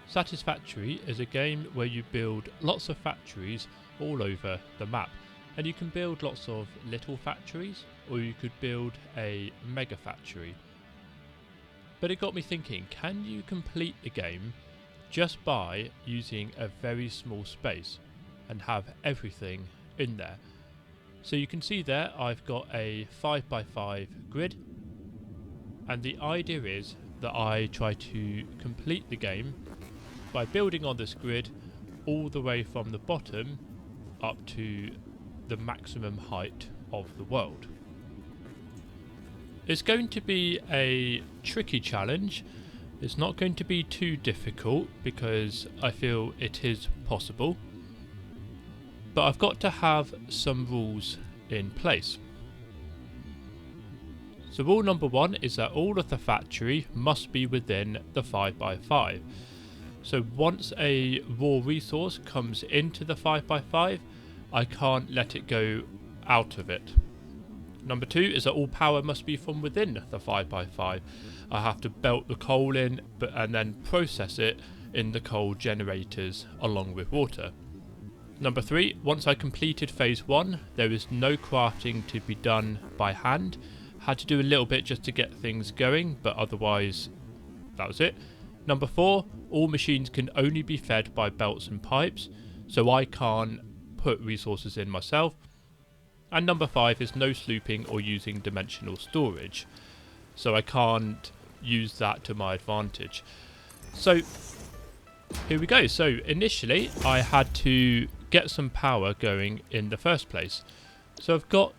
Satisfactory is a game where you build lots of factories all over the map, and you can build lots of little factories, or you could build a mega factory. But it got me thinking, can you complete the game just by using a very small space and have everything in there? So you can see there I've got a 5x5 grid, and the idea is that I try to complete the game by building on this grid all the way from the bottom up to the maximum height of the world. It's going to be a tricky challenge. It's not going to be too difficult because I feel it is possible, but I've got to have some rules in place. So rule number one is that all of the factory must be within the 5x5. So once a raw resource comes into the 5x5, I can't let it go out of it. Number two is that all power must be from within the 5x5. I have to belt the coal in and then process it in the coal generators along with water. Number three, once I completed phase one, there is no crafting to be done by hand. Had to do a little bit just to get things going, but otherwise that was it. Number four, all machines can only be fed by belts and pipes, so I can't put resources in myself. And number five is no slooping or using dimensional storage, so I can't use that to my advantage. So here we go. So initially I had to get some power going in the first place. So I've got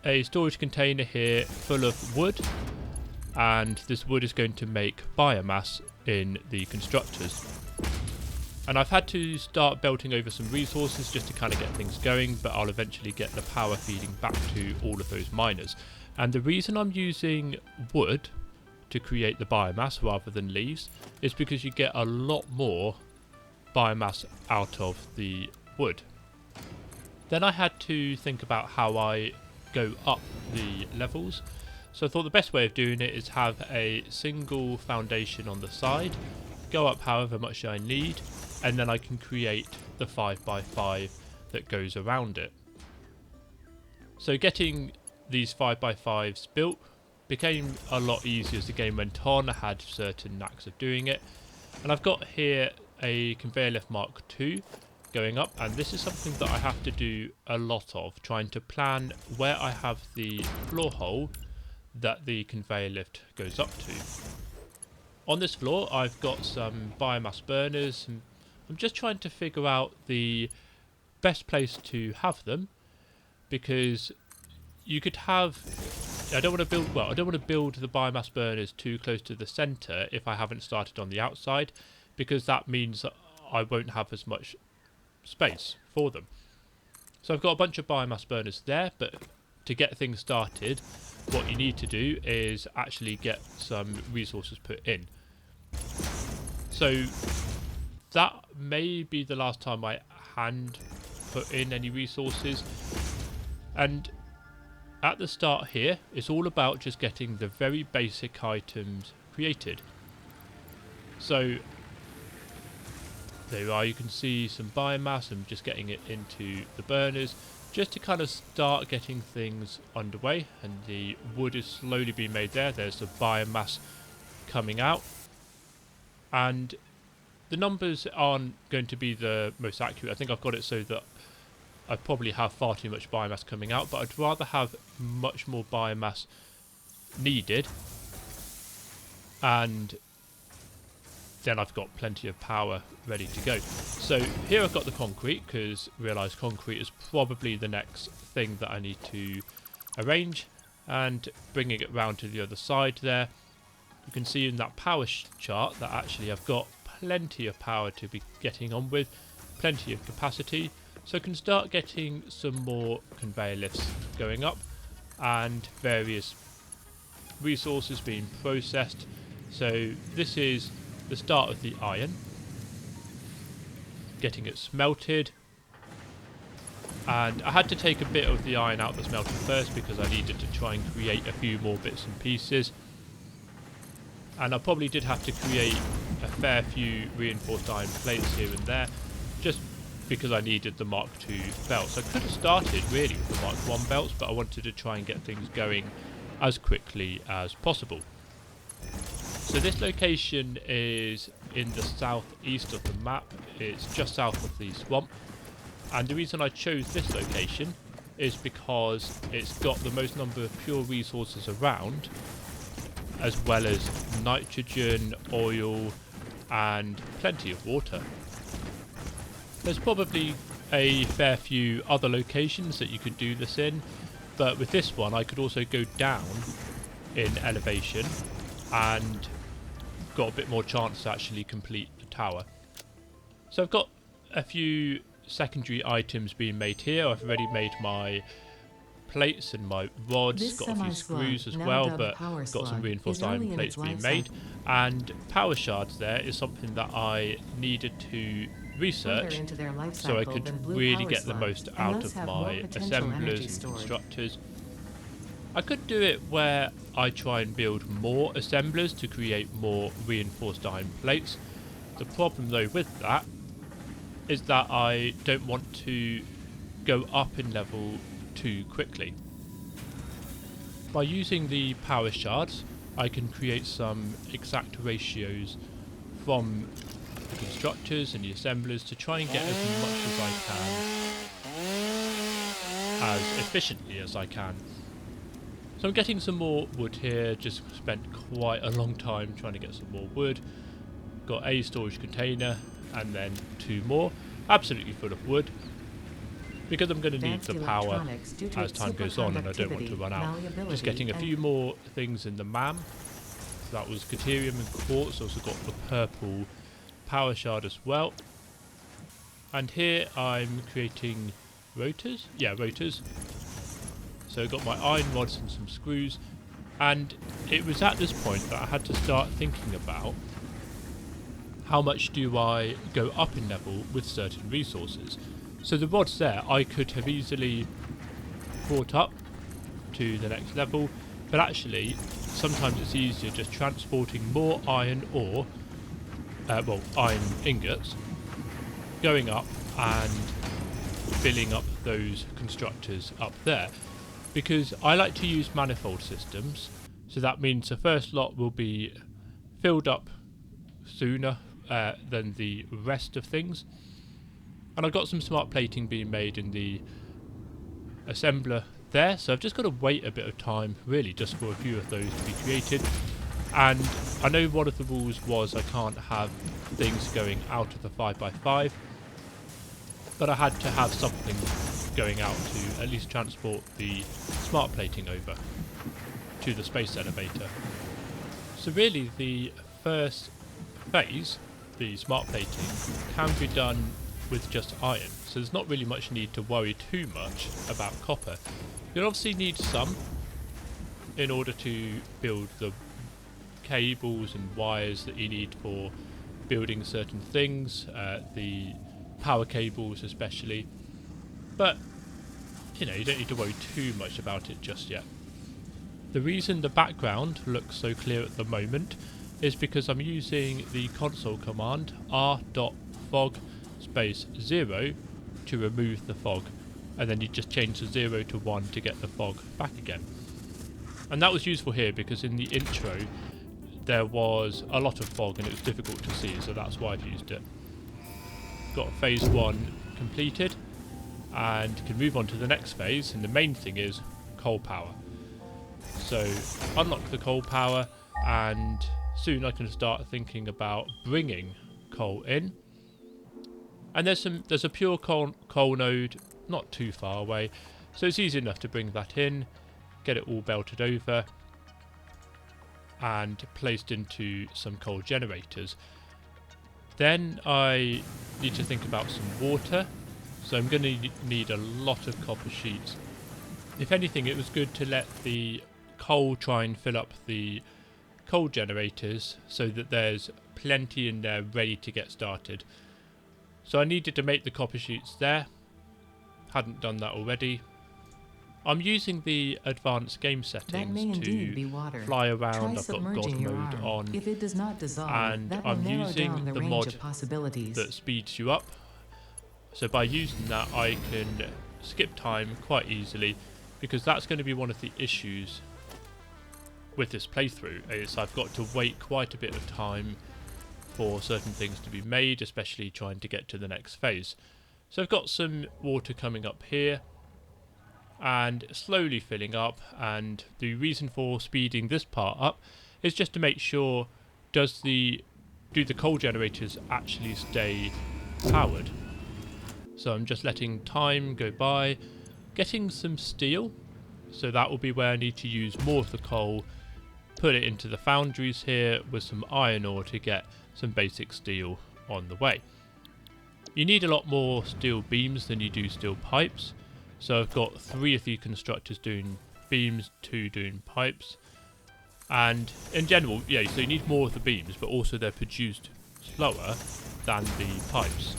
a storage container here full of wood, and this wood is going to make biomass in the constructors. And I've had to start belting over some resources just to kind of get things going, but I'll eventually get the power feeding back to all of those miners. And the reason I'm using wood to create the biomass rather than leaves is because you get a lot more biomass out of the wood. Then I had to think about how I go up the levels. So I thought the best way of doing it is have a single foundation on the side, go up however much I need, and then I can create the 5x5 that goes around it. So getting these 5x5s built became a lot easier as the game went on. I had certain knacks of doing it, and I've got here a conveyor lift Mark II going up, and this is something that I have to do a lot of, trying to plan where I have the floor hole that the conveyor lift goes up to. On this floor I've got some biomass burners, and I'm just trying to figure out the best place to have them, because you could have, I don't want to build the biomass burners too close to the center if I haven't started on the outside, because that means that I won't have as much space for them. So I've got a bunch of biomass burners there, but to get things started, what you need to do is actually get some resources put in. So that may be the last time I hand put in any resources, and at the start here it's all about just getting the very basic items created. So there you are, you can see some biomass. I'm just getting it into the burners just to kind of start getting things underway, and the wood is slowly being made there. There's the biomass coming out, and the numbers aren't going to be the most accurate. I think I've got it so that I probably have far too much biomass coming out, but I'd rather have much more biomass needed, and then I've got plenty of power ready to go. So here I've got the concrete, because I realise concrete is probably the next thing that I need to arrange, and bringing it round to the other side there. You can see in that power chart that actually I've got plenty of power to be getting on with, plenty of capacity, so I can start getting some more conveyor lifts going up and various resources being processed. So this is the start of the iron, getting it smelted, and I had to take a bit of the iron out of the smelter first because I needed to try and create a few more bits and pieces. and I probably did have to create a fair few reinforced iron plates here and there, just because I needed the Mark II belts. I could have started really with the Mark I belts, but I wanted to try and get things going as quickly as possible. So this location is in the southeast of the map. It's just south of the swamp, and the reason I chose this location is because it's got the most number of pure resources around, as well as nitrogen, oil, and plenty of water. There's probably a fair few other locations that you could do this in, but with this one I could also go down in elevation and got a bit more chance to actually complete the tower. So I've got a few secondary items being made here. I've already made my plates and my rods, got a few screws as well, but got some reinforced iron plates being made, and power shards there is something that I needed to research so I could really get the most out of my assemblers and constructors. I could do it where I try and build more assemblers to create more reinforced iron plates. The problem though with that is that I don't want to go up in level too quickly. By using the power shards I can create some exact ratios from the constructors and the assemblers to try and get as much as I can as efficiently as I can. So I'm getting some more wood here, just spent quite a long time trying to get some more wood. Got a storage container and then 2 more, absolutely full of wood, because I'm going to need the power as time goes on and I don't want to run out. Just getting a few more things in the MAM. So that was Caterium and Quartz. Also got the purple power shard as well. And here I'm creating rotors. Yeah, rotors. So I've got my iron rods and some screws. And it was at this point that I had to start thinking about how much do I go up in level with certain resources. So the rods there I could have easily brought up to the next level, but actually sometimes it's easier just transporting more iron ore, iron ingots, going up and filling up those constructors up there, because I like to use manifold systems, so that means the first lot will be filled up sooner than the rest of things. And I've got some smart plating being made in the assembler there, so I've just got to wait a bit of time really just for a few of those to be created. And I know one of the rules was I can't have things going out of the 5x5, but I had to have something going out to at least transport the smart plating over to the space elevator. So really the first phase, the smart plating, can be done with just iron, so there's not really much need to worry too much about copper. You'll obviously need some in order to build the cables and wires that you need for building certain things, the power cables especially, but you know, you don't need to worry too much about it just yet. The reason the background looks so clear at the moment is because I'm using the console command r.fog space 0 to remove the fog, and then you just change the 0 to 1 to get the fog back again. And that was useful here because in the intro there was a lot of fog and it was difficult to see, so that's why I've used it. Got phase 1 completed and can move on to the next phase, and the main thing is coal power. So unlock the coal power and soon I can start thinking about bringing coal in. And there's a pure coal node not too far away, so it's easy enough to bring that in, get it all belted over and placed into some coal generators. Then I need to think about some water, so I'm going to need a lot of copper sheets. If anything, it was good to let the coal try and fill up the coal generators so that there's plenty in there ready to get started. So I needed to make the copper sheets there, hadn't done that already. I'm using the advanced game settings to fly around. I've got God mode on, If it does not dissolve, and that will I'm narrow using down the the range mod of possibilities. that speeds you up. So by using that, I can skip time quite easily, because that's going to be one of the issues with this playthrough, is I've got to wait quite a bit of time for certain things to be made, especially trying to get to the next phase. So I've got some water coming up here and slowly filling up, and the reason for speeding this part up is just to make sure do the coal generators actually stay powered. So I'm just letting time go by, getting some steel, so that will be where I need to use more of the coal, put it into the foundries here with some iron ore to get some basic steel on the way. You need a lot more steel beams than you do steel pipes, so I've got 3 of the constructors doing beams, 2 doing pipes, and in general, yeah, so you need more of the beams, but also they're produced slower than the pipes.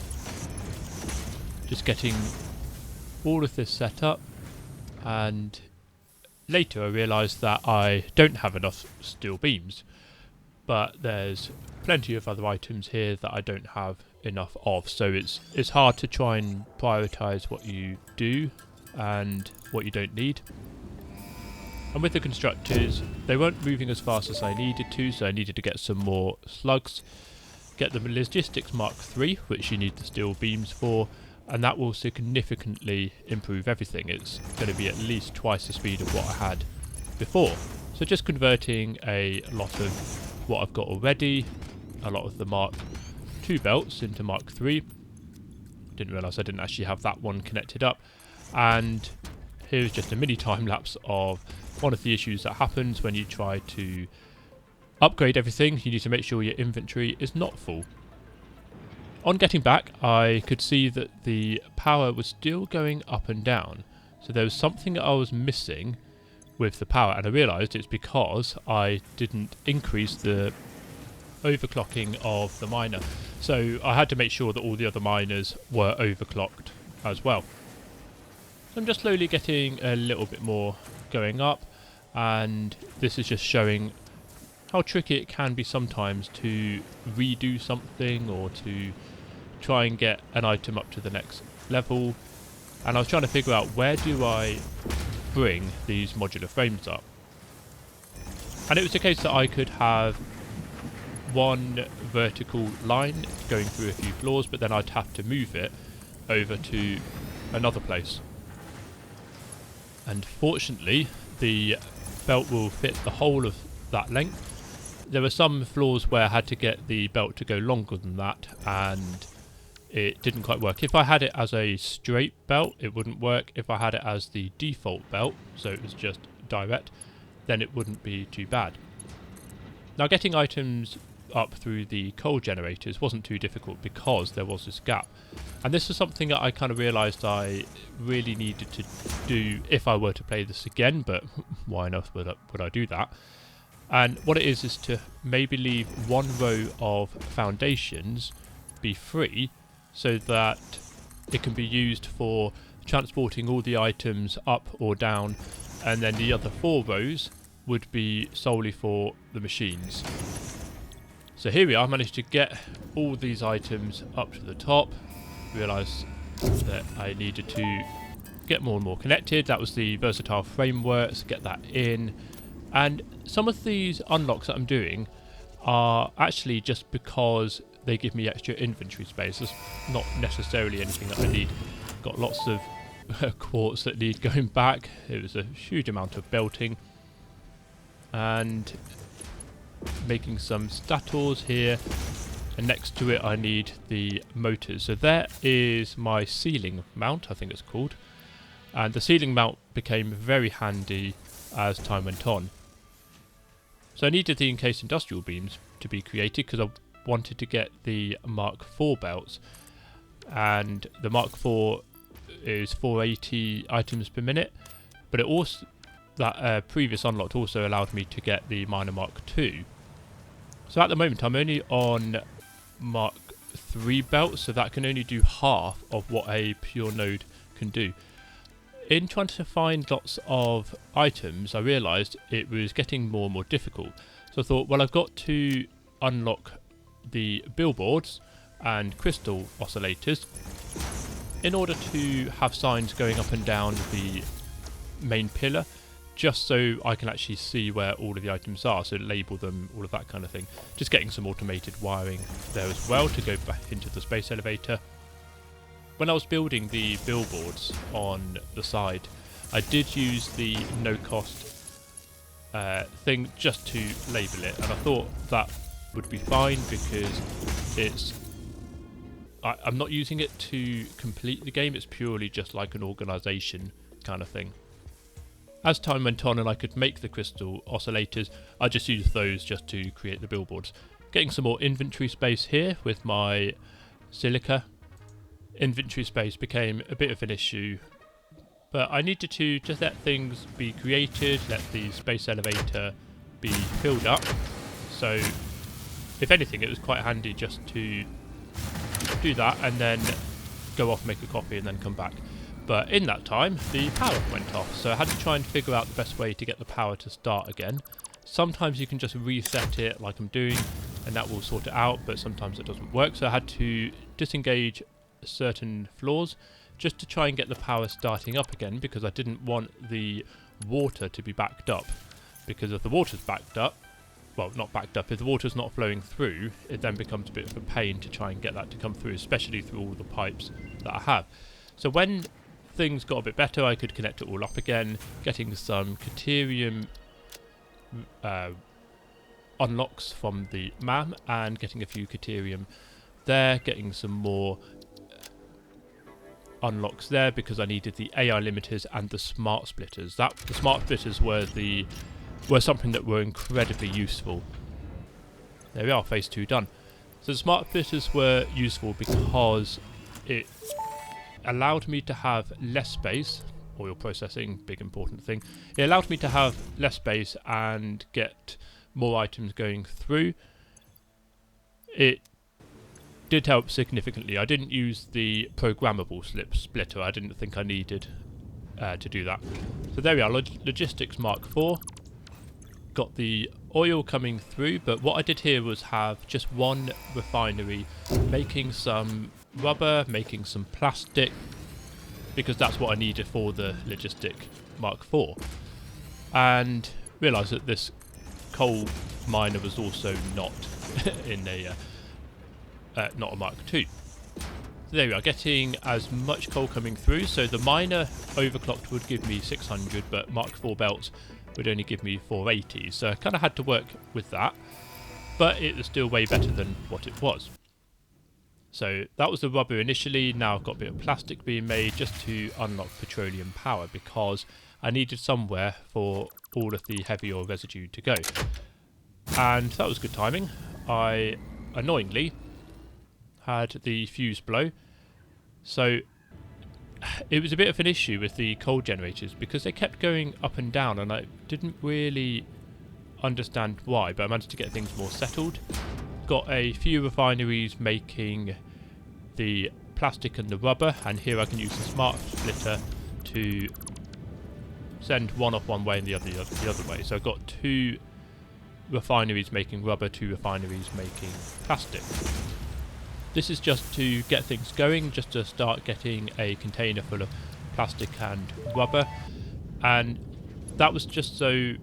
Just getting all of this set up, and later I realised that I don't have enough steel beams, but there's plenty of other items here that I don't have enough of, so it's hard to try and prioritise what you do and what you don't need. And with the constructors, they weren't moving as fast as I needed to, so I needed to get some more slugs, get the logistics Mark III, which you need the steel beams for, and that will significantly improve everything. It's going to be at least twice the speed of what I had before. So just converting a lot of what I've got already, a lot of the Mark II belts into Mark III. Didn't realise I didn't actually have that one connected up. And here's just a mini time lapse of one of the issues that happens when you try to upgrade everything. You need to make sure your inventory is not full. On getting back, I could see that the power was still going up and down. So there was something that I was missing with the power, and I realised it's because I didn't increase the overclocking of the miner. So I had to make sure that all the other miners were overclocked as well. So I'm just slowly getting a little bit more going up, and this is just showing how tricky it can be sometimes to redo something or to try and get an item up to the next level. And I was trying to figure out, where do I bring these modular frames up? And it was the case that I could have one vertical line going through a few floors, but then I'd have to move it over to another place. And fortunately, the belt will fit the whole of that length. There were some floors where I had to get the belt to go longer than that, and it didn't quite work. If I had it as a straight belt, it wouldn't work. If I had it as the default belt, so it was just direct, then it wouldn't be too bad. Now, getting items up through the coal generators wasn't too difficult because there was this gap. And this is something that I kind of realised I really needed to do if I were to play this again, but why on earth would I do that? And what it is to maybe leave one row of foundations be free, so that it can be used for transporting all the items up or down, and then the other 4 rows would be solely for the machines. So here we are, I managed to get all these items up to the top. Realised that I needed to get more and more connected. That was the versatile frameworks, get that in. And some of these unlocks that I'm doing are actually just because they give me extra inventory space. It's not necessarily anything that I need. Got lots of quartz that need going back. It was a huge amount of belting. And making some stators here, and next to it I need the motors. So there is my ceiling mount, I think it's called, and the ceiling mount became very handy as time went on. So I needed the encased industrial beams to be created because I wanted to get the Mark IV belts, and the Mark IV is 480 items per minute, but it also, that previous unlock also allowed me to get the Miner Mark II. So at the moment I'm only on Mark III belt, so that can only do half of what a pure node can do. in trying to find lots of items, I realised it was getting more and more difficult. So I thought, well, I've got to unlock the billboards and crystal oscillators in order to have signs going up and down the main pillar, just so I can actually see where all of the items are, so label them, all of that kind of thing. Just getting some automated wiring there as well to go back into the space elevator. When I was building the billboards on the side, I did use the no-cost thing just to label it, and I thought that would be fine because it's I'm not using it to complete the game, it's purely just like an organisation kind of thing. As time went on and I could make the crystal oscillators, I just used those just to create the billboards. Getting some more inventory space here with my silica. Inventory space became a bit of an issue, but I needed to just let things be created, let the space elevator be filled up. So if anything, it was quite handy just to do that and then go off, make a coffee and then come back. But in that time, the power went off, so I had to try and figure out the best way to get the power to start again. Sometimes you can just reset it like I'm doing, and that will sort it out, but sometimes it doesn't work, so I had to disengage certain floors just to try and get the power starting up again, because I didn't want the water to be backed up. Because if the water's backed up, well, not backed up, if the water's not flowing through, it then becomes a bit of a pain to try and get that to come through, especially through all the pipes that I have. So when things got a bit better, I could connect it all up again, getting some Caterium unlocks from the MAM and getting a few Caterium there, getting some more unlocks there because I needed the AI limiters and the smart splitters. The smart splitters were something that were incredibly useful. There we are, phase 2 done. So the smart splitters were useful because it allowed me to have less space. Oil processing, big important thing. It allowed me to have less space and get more items going through. It did help significantly. I didn't use the programmable splitter. I didn't think I needed to do that. So there we are, Logistics Mark IV. Got the oil coming through, but what I did here was have just one refinery making some rubber, making some plastic, because that's what I needed for the Logistic Mark IV. And realised that this coal miner was also not in a not a Mark II. So there we are, getting as much coal coming through. So the miner overclocked would give me 600, but Mark IV belts would only give me 480. So I kind of had to work with that, but it was still way better than what it was. So that was the rubber initially. Now I've got a bit of plastic being made just to unlock petroleum power, because I needed somewhere for all of the heavy oil residue to go. And that was good timing. I annoyingly had the fuse blow, so it was a bit of an issue with the coal generators because they kept going up and down, and I didn't really understand why, but I managed to get things more settled. Got a few refineries making the plastic and the rubber, and here I can use the smart splitter to send one off one way and the other way. So I've got 2 refineries making rubber, 2 refineries making plastic. This is just to get things going, just to start getting a container full of plastic and rubber, and that was just so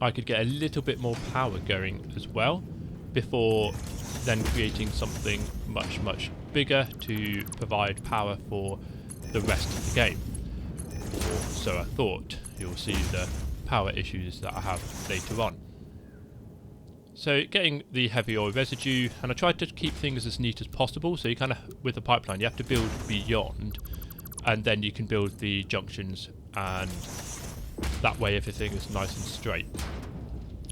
I could get a little bit more power going as well, before then creating something much, much bigger to provide power for the rest of the game. Or so I thought. You'll see the power issues that I have later on. So getting the heavy oil residue, and I tried to keep things as neat as possible, so you kind of, with the pipeline, you have to build beyond, and then you can build the junctions, and that way everything is nice and straight.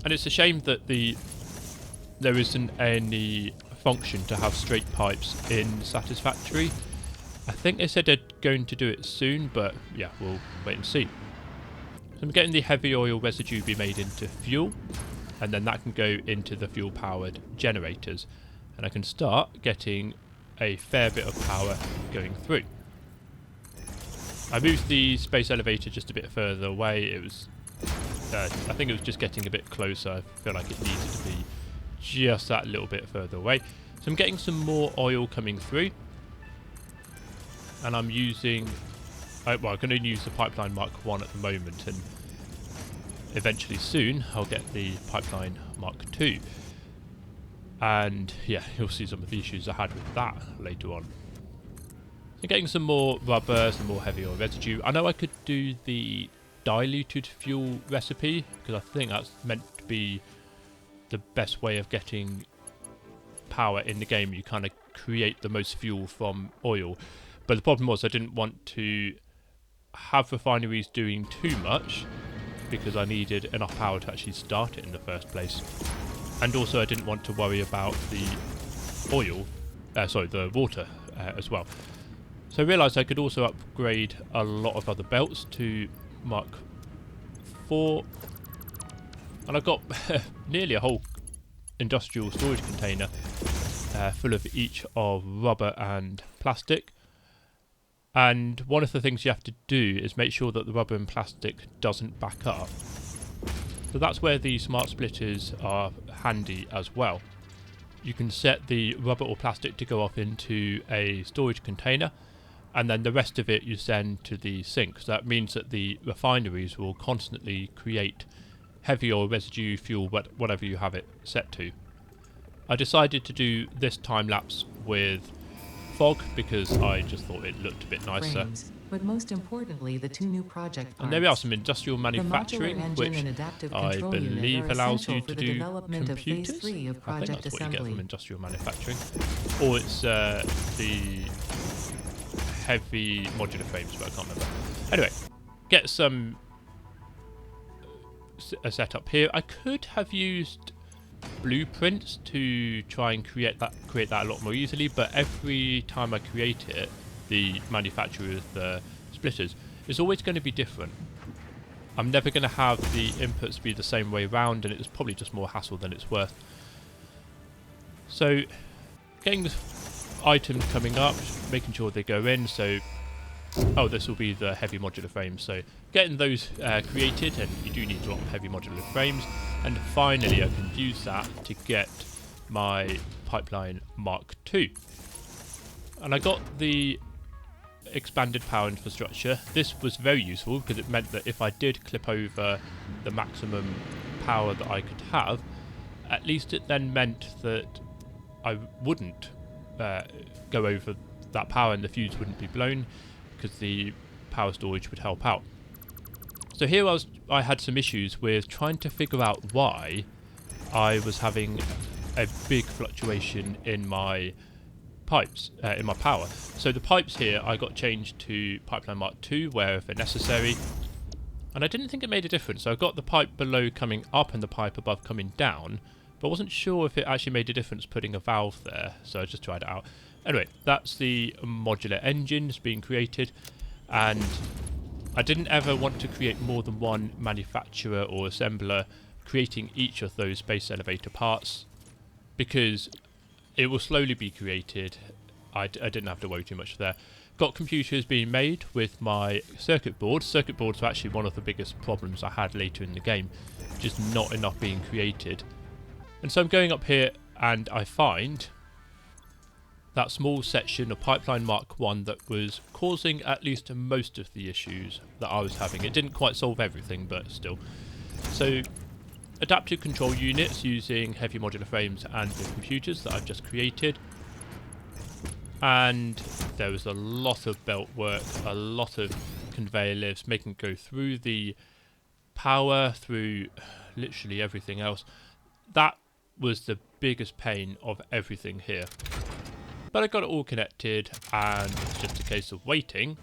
And it's a shame that there isn't any function to have straight pipes in Satisfactory. I think they said they're going to do it soon, but yeah, we'll wait and see. So I'm getting the heavy oil residue be made into fuel, and then that can go into the fuel powered generators, and I can start getting a fair bit of power going through. I moved the space elevator just a bit further away. It was, I think it was just getting a bit closer. I feel like it needed to be just that little bit further away. So I'm getting some more oil coming through. And I'm using, well, I'm going to use the Pipeline Mark 1 at the moment. And eventually soon I'll get the Pipeline Mark 2. And yeah, you'll see some of the issues I had with that later on. So getting some more rubber, some more heavy oil residue. I know I could do the diluted fuel recipe, because I think that's meant to be the best way of getting power in the game. You kind of create the most fuel from oil. But the problem was I didn't want to have refineries doing too much, because I needed enough power to actually start it in the first place. And also I didn't want to worry about the the water as well. So I realised I could also upgrade a lot of other belts to Mark 4. And I've got nearly a whole industrial storage container full of each of rubber and plastic. And one of the things you have to do is make sure that the rubber and plastic doesn't back up. So that's where the smart splitters are handy as well. You can set the rubber or plastic to go off into a storage container, and then the rest of it you send to the sink. So that means that the refineries will constantly create heavy oil residue, fuel, whatever you have it set to. I decided to do this time lapse with fog because I just thought it looked a bit nicer. Frames, but most importantly, the two new project parts. And there we are, some industrial manufacturing, which I believe allows you to do computers. I think that's what you get from industrial manufacturing. Or it's the heavy modular frames, but I can't remember. Anyway, get some a setup here. I could have used blueprints to try and create that a lot more easily, but every time I create it, the manufacturer of the splitters is always going to be different. I'm never going to have the inputs be the same way round, and it's probably just more hassle than it's worth. So getting the items coming up, making sure they go in. So this will be the heavy modular frames, so getting those created, and you do need a lot of heavy modular frames. And finally I can use that to get my Pipeline Mark 2. And I got the expanded power infrastructure. This was very useful because it meant that if I did clip over the maximum power that I could have, at least it then meant that I wouldn't go over that power and the fuse wouldn't be blown, because the power storage would help out. So here I had some issues with trying to figure out why I was having a big fluctuation in my pipes, in my power. So the pipes here I got changed to Pipeline Mark 2 wherever necessary, and I didn't think it made a difference. So I got the pipe below coming up and the pipe above coming down, but I wasn't sure if it actually made a difference putting a valve there, so I just tried it out. Anyway, that's the modular engines being created, and I didn't ever want to create more than one manufacturer or assembler creating each of those space elevator parts, because it will slowly be created. I didn't have to worry too much there. Got computers being made with my circuit boards. Circuit boards were actually one of the biggest problems I had later in the game, just not enough being created. And so I'm going up here and I find that small section of Pipeline Mark 1 that was causing at least most of the issues that I was having. It didn't quite solve everything, but still. So adaptive control units using heavy modular frames and the computers that I've just created. And there was a lot of belt work, a lot of conveyor lifts, making it go through the power, through literally everything else. That was the biggest pain of everything here. But I got it all connected, and it's just a case of waiting,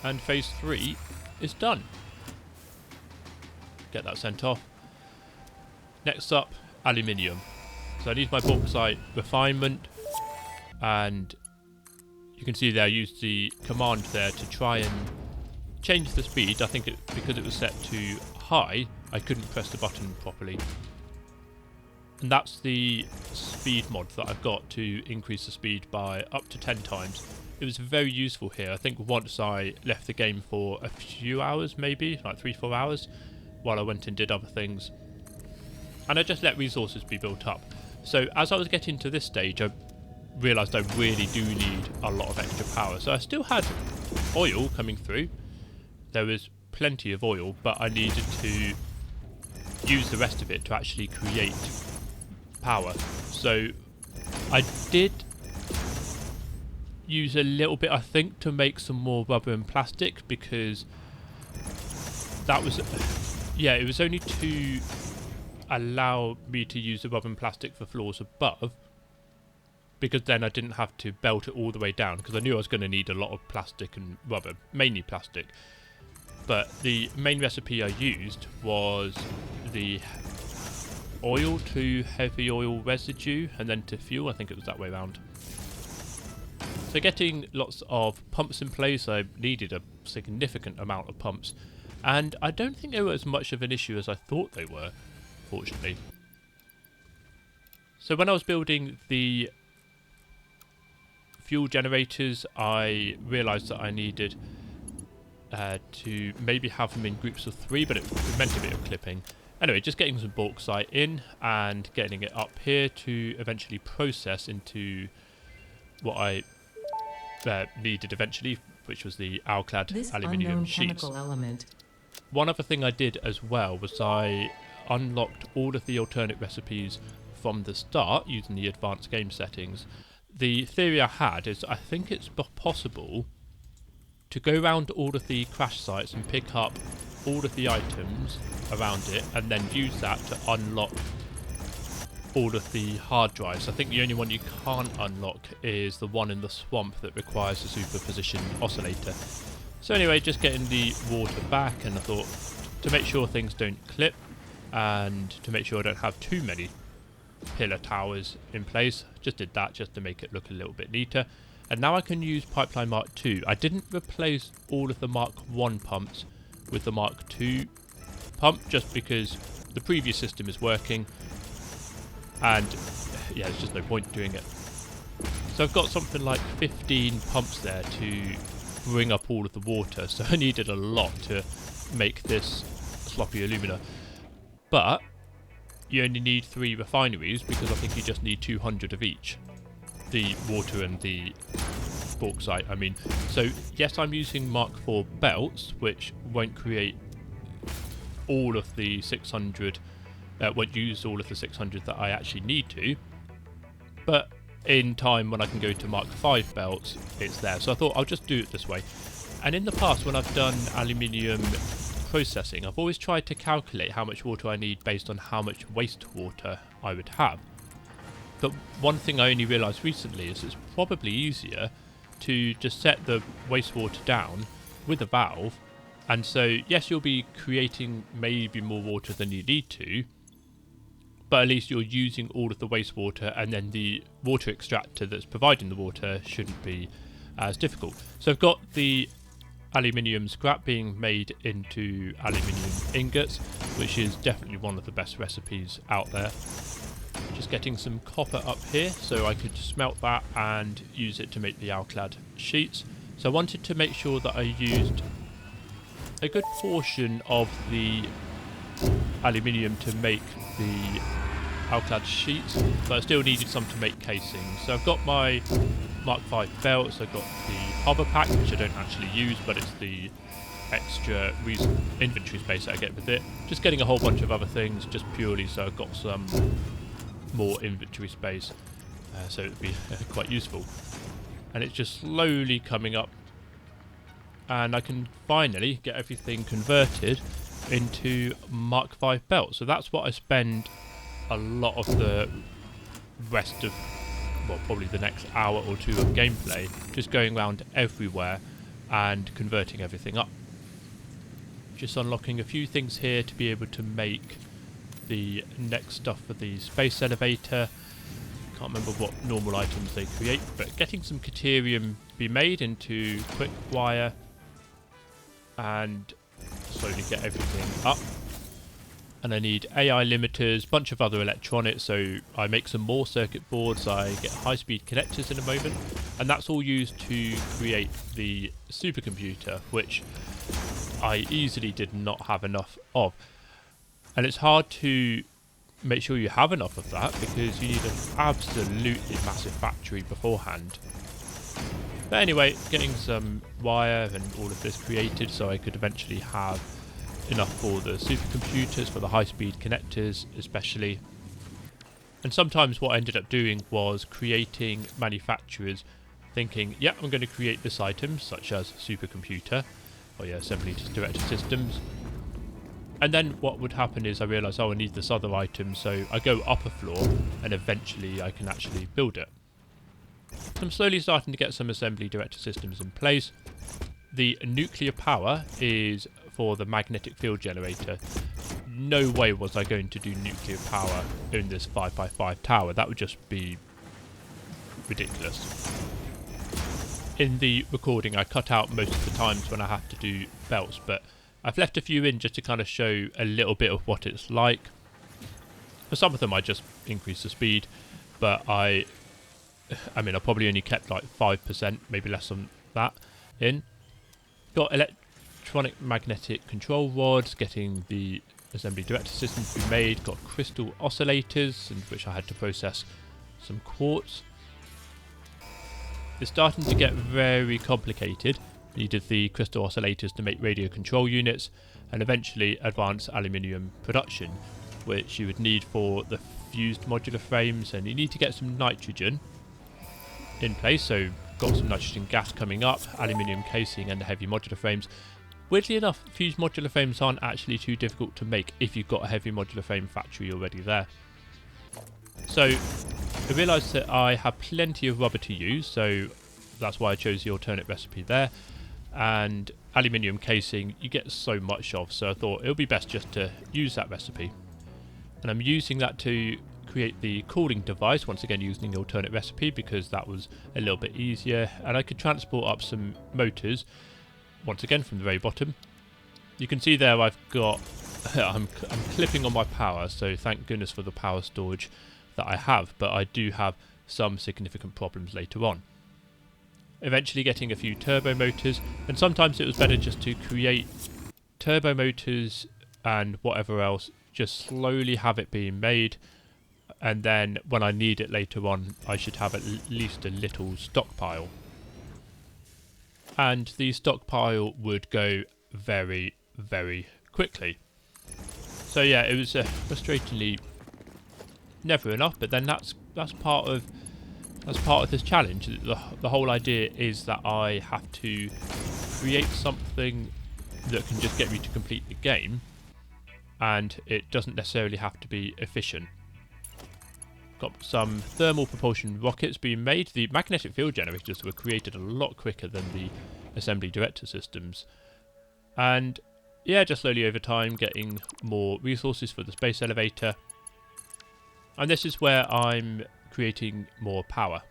and phase 3 is done. Get that sent off. Next up, aluminium. So I need my bauxite refinement, and you can see there I used the command there to try and change the speed. I think because it was set to high, I couldn't press the button properly. And that's the speed mod that I've got to increase the speed by up to 10 times. it was very useful here. I think once I left the game for a few hours, maybe like 3-4 hours, while I went and did other things, and I just let resources be built up. So as I was getting to this stage, I realised I really do need a lot of extra power. So I still had oil coming through. There was plenty of oil, but I needed to use the rest of it to actually create power. So I did use a little bit, I think, to make some more rubber and plastic, because that was, yeah, it was only to allow me to use the rubber and plastic for floors above, because then I didn't have to belt it all the way down, because I knew I was going to need a lot of plastic and rubber, mainly plastic. But the main recipe I used was the oil to heavy oil residue and then to fuel. I think it was that way around. So getting lots of pumps in place, I needed a significant amount of pumps, and I don't think they were as much of an issue as I thought they were, fortunately. So when I was building the fuel generators, I realised that I needed to maybe have them in groups of 3, but it meant a bit of clipping. Anyway, just getting some bauxite in and getting it up here to eventually process into what I needed eventually, which was the alclad aluminium sheets. Element. One other thing I did as well was I unlocked all of the alternate recipes from the start using the advanced game settings. The theory I had is I think it's possible to go around all of the crash sites and pick up all of the items around it and then use that to unlock all of the hard drives. I think the only one you can't unlock is the one in the swamp that requires a superposition oscillator. So anyway, just getting the water back, and I thought to make sure things don't clip and to make sure I don't have too many pillar towers in place, just did that just to make it look a little bit neater. And now I can use Pipeline Mark II. I didn't replace all of the Mark I pumps with the Mark II pump just because the previous system is working, and yeah, there's just no point doing it. So I've got something like 15 pumps there to bring up all of the water, so I needed a lot to make this sloppy alumina. But you only need 3 refineries, because I think you just need 200 of each. The water and the bauxite, I mean. So yes, I'm using Mark IV belts, which won't create all of the 600, won't use all of the 600 that I actually need to. But in time, when I can go to Mark V belts, it's there. So I thought I'll just do it this way. And in the past, when I've done aluminium processing, I've always tried to calculate how much water I need based on how much wastewater I would have. But one thing I only realised recently is it's probably easier to just set the wastewater down with a valve, and so yes, you'll be creating maybe more water than you need to, but at least you're using all of the wastewater, and then the water extractor that's providing the water shouldn't be as difficult. So I've got the aluminium scrap being made into aluminium ingots, which is definitely one of the best recipes out there. Just getting some copper up here so I could smelt that and use it to make the alclad sheets. So I wanted to make sure that I used a good portion of the aluminium to make the alclad sheets, but I still needed some to make casings. So I've got my Mark V belts, I've got the hover pack, which I don't actually use, but it's the extra inventory space that I get with it. Just getting a whole bunch of other things just purely so I've got some more inventory space, so it would be quite useful. And it's just slowly coming up, and I can finally get everything converted into Mark V belt. So that's what I spend a lot of the rest of, well, probably the next hour or 2 of gameplay, just going around everywhere and converting everything up. Just unlocking a few things here to be able to make the next stuff for the space elevator. Can't remember what normal items they create, but getting some Caterium be made into quick wire and slowly get everything up. and I need AI limiters, bunch of other electronics, so I make some more circuit boards, I get high-speed connectors in a moment, and that's all used to create the supercomputer, which I easily did not have enough of. And it's hard to make sure you have enough of that because you need an absolutely massive factory beforehand. But anyway, getting some wire and all of this created so I could eventually have enough for the supercomputers, for the high-speed connectors especially. And sometimes what I ended up doing was creating manufacturers thinking, yeah, I'm going to create this item, such as supercomputer, or yeah, assembly directed systems. And then what would happen is I realise, oh, I need this other item, so I go up a floor, and eventually I can actually build it. So I'm slowly starting to get some assembly directed systems in place. The nuclear power is for the magnetic field generator. No way was I going to do nuclear power in this 5x5 tower. That would just be ridiculous. In the recording I cut out most of the times when I have to do belts, but I've left a few in just to kind of show a little bit of what it's like. For some of them I just increased the speed, but I mean I probably only kept like 5%, maybe less than that in. Got electronic magnetic control rods, getting the assembly director system to be made, got crystal oscillators, in which I had to process some quartz. It's starting to get very complicated. Needed the crystal oscillators to make radio control units, and eventually advanced aluminium production, which you would need for the fused modular frames, and you need to get some nitrogen in place, so got some nitrogen gas coming up, aluminium casing and the heavy modular frames. Weirdly enough, fused modular frames aren't actually too difficult to make if you've got a heavy modular frame factory already there. So I realised that I have plenty of rubber to use, so that's why I chose the alternate recipe there. And aluminium casing you get so much of, so I thought it would be best just to use that recipe. And I'm using that to create the cooling device, once again using the alternate recipe because that was a little bit easier, and I could transport up some motors once again from the very bottom. You can see there I've got I'm clipping on my power, so thank goodness for the power storage that I have, but I do have some significant problems later on. Eventually getting a few turbo motors, and sometimes it was better just to create turbo motors and whatever else, just slowly have it being made, and then when I need it later on I should have at least a little stockpile. And the stockpile would go very, very quickly. So yeah, it was frustratingly never enough, but then that's part of this challenge. The whole idea is that I have to create something that can just get me to complete the game, and it doesn't necessarily have to be efficient. Got some thermal propulsion rockets being made. The magnetic field generators were created a lot quicker than the assembly director systems. And yeah, just slowly over time getting more resources for the space elevator. And this is where I'm creating more power.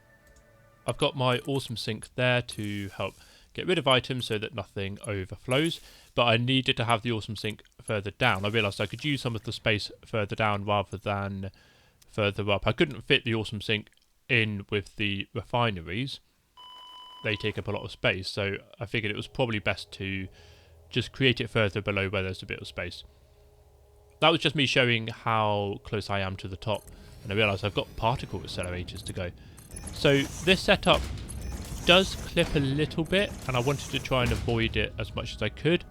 I've got my awesome sink there to help get rid of items so that nothing overflows, but I needed to have the awesome sink further down. I realised I could use some of the space further down rather than further up. I couldn't fit the awesome sink in with the refineries. They take up a lot of space, so I figured it was probably best to just create it further below where there's a bit of space. That was just me showing how close I am to the top, and I realised I've got particle accelerators to go. So this setup does clip a little bit, and I wanted to try and avoid it as much as I could.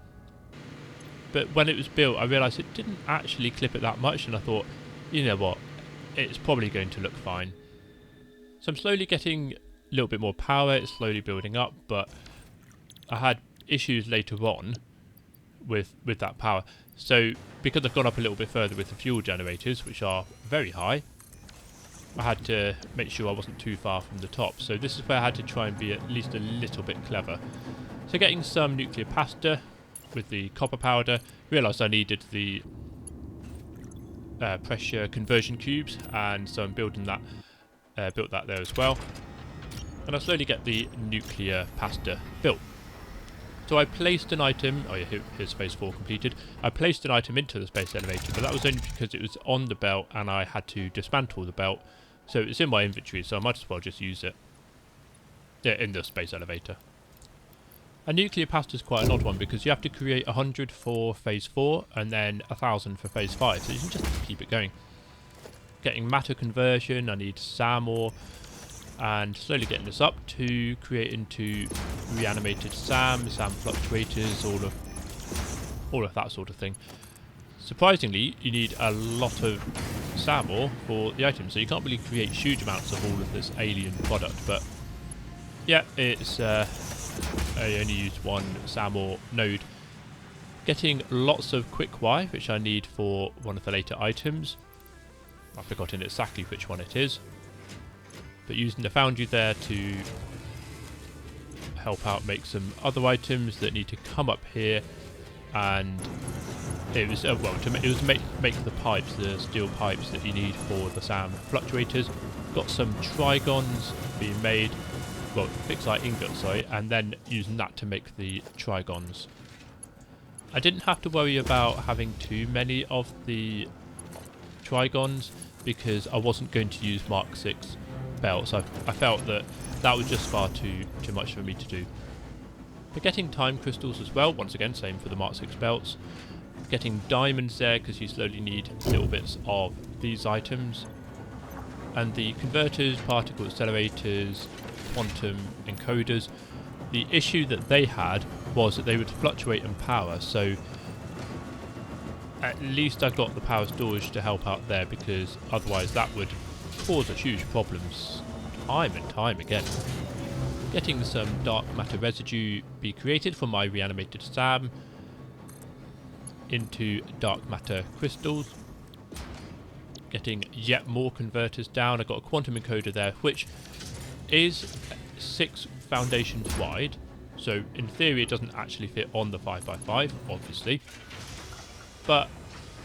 But when it was built, I realised it didn't actually clip it that much, and I thought, you know what, it's probably going to look fine. So I'm slowly getting a little bit more power, it's slowly building up, but I had issues later on with that power. So because I've gone up a little bit further with the fuel generators, which are very high, I had to make sure I wasn't too far from the top. So this is where I had to try and be at least a little bit clever. So getting some nuclear pasta with the copper powder, realised I needed the pressure conversion cubes, and so I'm building that, built that there as well. And I'll slowly get the nuclear pasta built. So I placed an item, oh yeah, here's phase 4 completed. I placed an item into the space elevator, but that was only because it was on the belt and I had to dismantle the belt. So it's in my inventory, so I might as well just use it. Yeah, in the space elevator. A nuclear pasta is quite an odd one because you have to create 100 for phase 4 and then 1,000 for phase 5, so you can just keep it going. Getting matter conversion, I need SAM ore, and slowly getting this up to create into reanimated SAM fluctuators, all of that sort of thing. Surprisingly, you need a lot of SAM ore for the items, so you can't really create huge amounts of all of this alien product, but yeah, it's I only used one SAM ore node. Getting lots of quick wire, which I need for one of the later items. I've forgotten exactly which one it is. But using the foundry there to help out make some other items that need to come up here, and it was make the pipes, the steel pipes that you need for the SAM fluctuators. Got some trigons being made, well, fixite ingots, sorry, and then using that to make the trigons. I didn't have to worry about having too many of the trigons because I wasn't going to use Mark 6 belts. I felt that was just far too much for me to do. But getting time crystals as well, once again, same for the Mark 6 belts. Getting diamonds there because you slowly need little bits of these items. And the converters, particle accelerators, quantum encoders, the issue that they had was that they would fluctuate in power, so at least I got the power storage to help out there, because otherwise that would cause a huge problems time and time again. Getting some dark matter residue be created for my reanimated SAM into dark matter crystals. Getting yet more converters down. I got a quantum encoder there, which is 6 foundations wide, so in theory it doesn't actually fit on the 5x5, obviously, but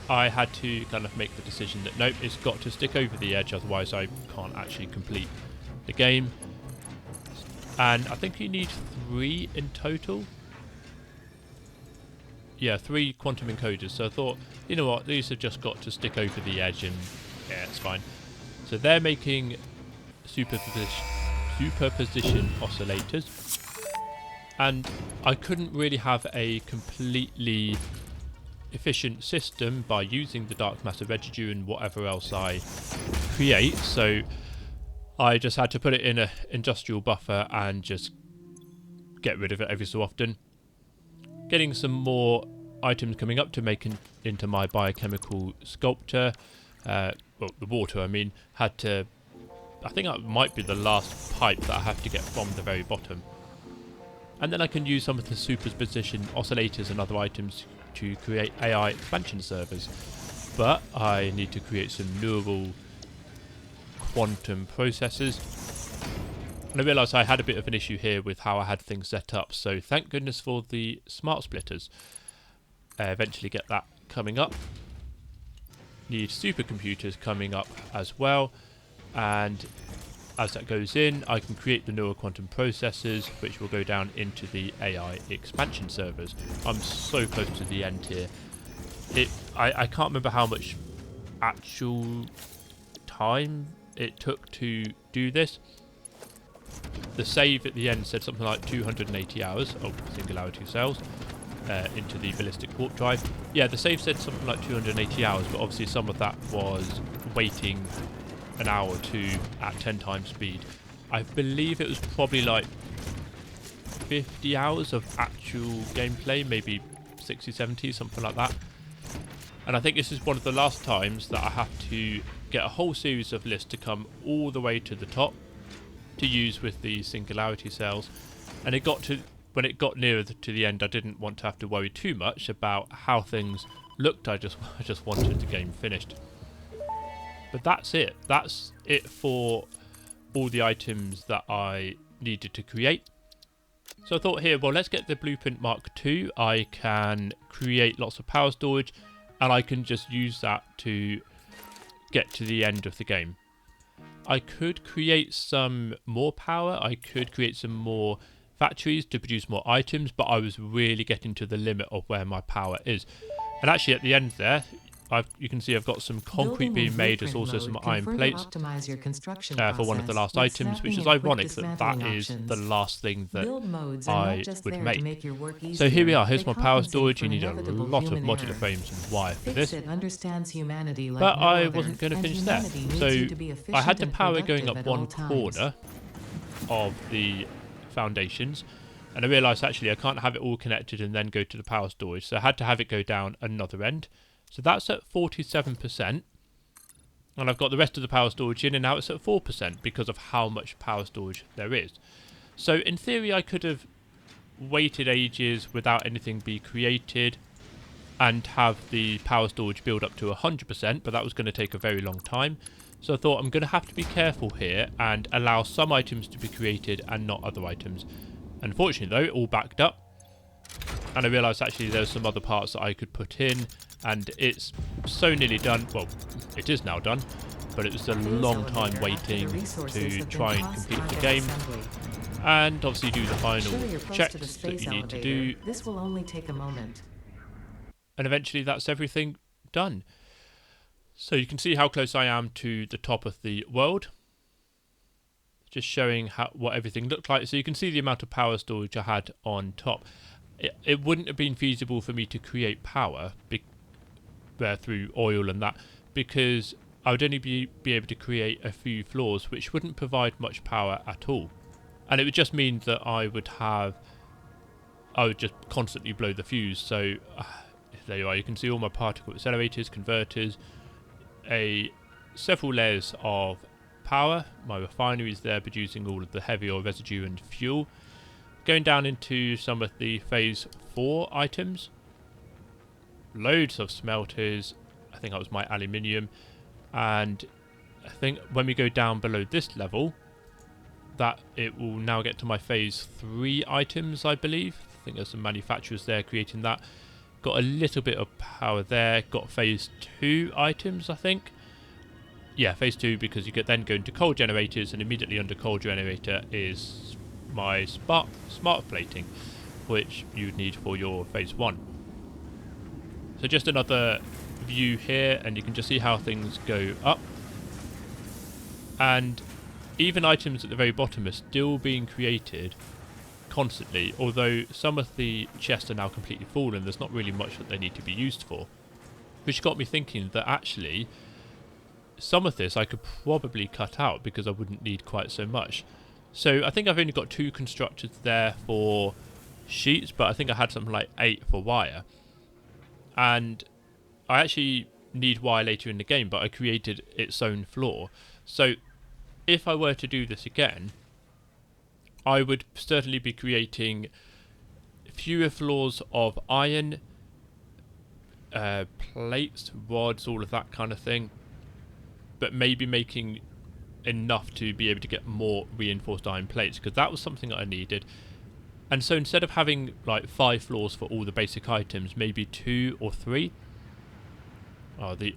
I had to kind of make the decision that nope, it's got to stick over the edge, otherwise I can't actually complete the game. And I think you need 3 in total. Yeah, 3 quantum encoders, so I thought, you know what, these have just got to stick over the edge and yeah, it's fine. So they're making superposition oscillators, and I couldn't really have a completely efficient system by using the dark matter residue and whatever else I create, so I just had to put it in an industrial buffer and just get rid of it every so often. Getting some more items coming up to make into my biochemical sculptor, well, the water I mean, had to, I think that might be the last pipe that I have to get from the very bottom. And then I can use some of the superposition oscillators and other items to create AI expansion servers. But I need to create some neural quantum processors. And I realised I had a bit of an issue here with how I had things set up, so thank goodness for the smart splitters. Eventually get that coming up. Need supercomputers coming up as well, and as that goes in, I can create the neural quantum processors, which will go down into the AI expansion servers. I'm so close to the end here. I can't remember how much actual time it took to do this. The save at the end said something like 280 hours of singularity cells into the ballistic warp drive. Yeah, the save said something like 280 hours, but obviously some of that was waiting an hour or two at 10 times speed. I believe it was probably like 50 hours of actual gameplay, maybe 60, 70, something like that. And I think this is one of the last times that I have to get a whole series of lists to come all the way to the top to use with the singularity cells. And it got to, when it got nearer to the end, I didn't want to have to worry too much about how things looked. I just wanted the game finished. But that's it. That's it for all the items that I needed to create. So I thought here, well, let's get the Blueprint Mark II. I can create lots of power storage, and I can just use that to get to the end of the game. I could create some more power. I could create some more factories to produce more items, but I was really getting to the limit of where my power is. And actually at the end there, you can see I've got some concrete being made. There's also some iron plates for one of the last items, which is ironic that that is the last thing that I would make. So here we are. Here's my power storage. You need a lot of modular frames and wire for this. But I wasn't going to finish there. So I had the power going up one corner of the foundations, and I realised actually I can't have it all connected and then go to the power storage. So I had to have it go down another end. So that's at 47%. And I've got the rest of the power storage in, and now it's at 4% because of how much power storage there is. So in theory I could have waited ages without anything be created and have the power storage build up to 100%, but that was going to take a very long time. So I thought I'm going to have to be careful here and allow some items to be created and not other items. Unfortunately though, it all backed up. And I realised actually there's some other parts that I could put in, and it's so nearly done. Well, it is now done, but it was a long time waiting to try and complete the game. And obviously do the final checks that you need to do. This will only take a moment. And eventually that's everything done. So you can see how close I am to the top of the world. Just showing what everything looked like. So you can see the amount of power storage I had on top. It wouldn't have been feasible for me to create power through oil and that, because I would only be able to create a few floors, which wouldn't provide much power at all. And it would just mean that I would just constantly blow the fuse. So there you are. You can see all my particle accelerators, converters, several layers of power. My refinery is there producing all of the heavy oil residue and fuel. Going down into some of the phase 4 items. Loads of smelters. I think that was my aluminium. And I think when we go down below this level, that it will now get to my phase 3 items, I believe. I think there's some manufacturers there creating that. Got a little bit of power there. Got phase 2 items, I think. Yeah, phase 2, because you could then go into coal generators, and immediately under coal generator is my smart plating, which you would need for your phase 1. So just another view here, and you can just see how things go up. And even items at the very bottom are still being created constantly, although some of the chests are now completely full and there's not really much that they need to be used for. Which got me thinking that actually some of this I could probably cut out because I wouldn't need quite so much. So I think I've only got 2 constructors there for sheets, but I think I had something like 8 for wire. And I actually need wire later in the game, but I created its own floor. So if I were to do this again, I would certainly be creating fewer floors of iron, plates, rods, all of that kind of thing, but maybe making enough to be able to get more reinforced iron plates, because that was something that I needed. And so instead of having like 5 floors for all the basic items, maybe 2 or 3. Oh, the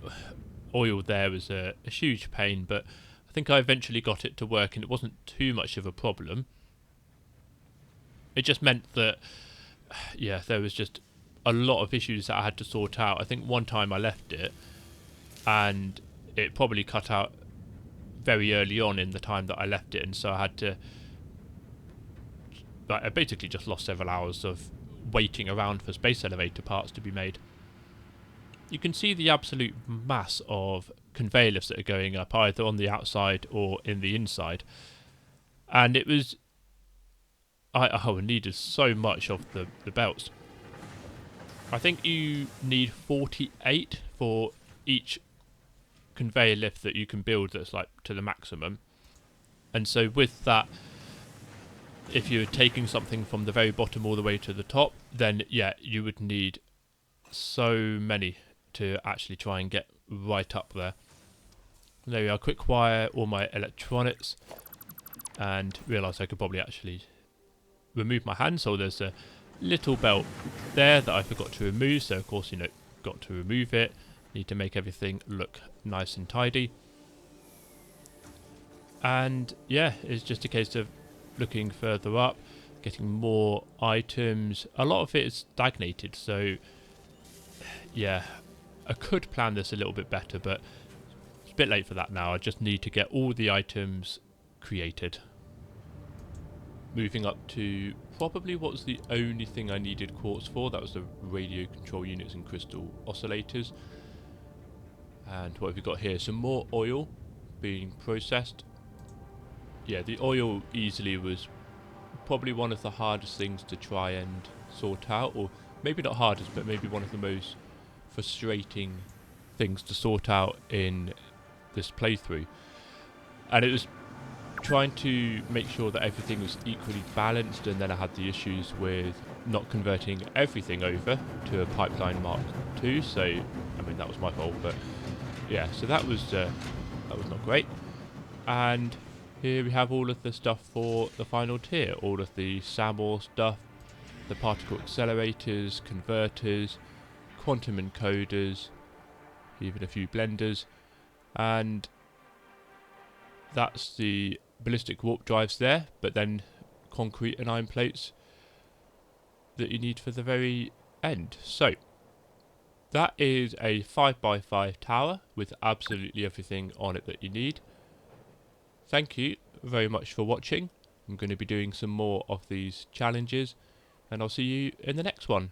oil there was a huge pain, but I think I eventually got it to work and it wasn't too much of a problem. It just meant that, yeah, there was just a lot of issues that I had to sort out. I think one time I left it and it probably cut out very early on in the time that I left it, and so I had to, I basically just lost several hours of waiting around for space elevator parts to be made. You can see the absolute mass of conveyor lifts that are going up either on the outside or in the inside, and it was I needed so much of the belts. I think you need 48 for each conveyor lift that you can build that's like to the maximum. And so with that, if you're taking something from the very bottom all the way to the top, then yeah, you would need so many to actually try and get right up there. There we are, quick wire all my electronics, and realised I could probably actually remove my hand. So there's a little belt there that I forgot to remove, so of course, you know, got to remove it. Need to make everything look nice and tidy. And yeah, it's just a case of looking further up. getting more items. A lot of it is stagnated, so yeah, I could plan this a little bit better, but it's a bit late for that now. I just need to get all the items created. Moving up to probably what was the only thing I needed quartz for. That was the radio control units and crystal oscillators. And what have we got here? Some more oil being processed. Yeah, the oil easily was probably one of the hardest things to try and sort out, or maybe not hardest, but maybe one of the most frustrating things to sort out in this playthrough. And it was trying to make sure that everything was equally balanced, and then I had the issues with not converting everything over to a pipeline Mark II, so I mean that was my fault, but yeah, so that was not great. And here we have all of the stuff for the final tier, all of the SAMOR stuff, the particle accelerators, converters, quantum encoders, even a few blenders, and that's the ballistic warp drives there, but then concrete and iron plates that you need for the very end. So that is a 5x5 tower with absolutely everything on it that you need. Thank you very much for watching. I'm going to be doing some more of these challenges, and I'll see you in the next one.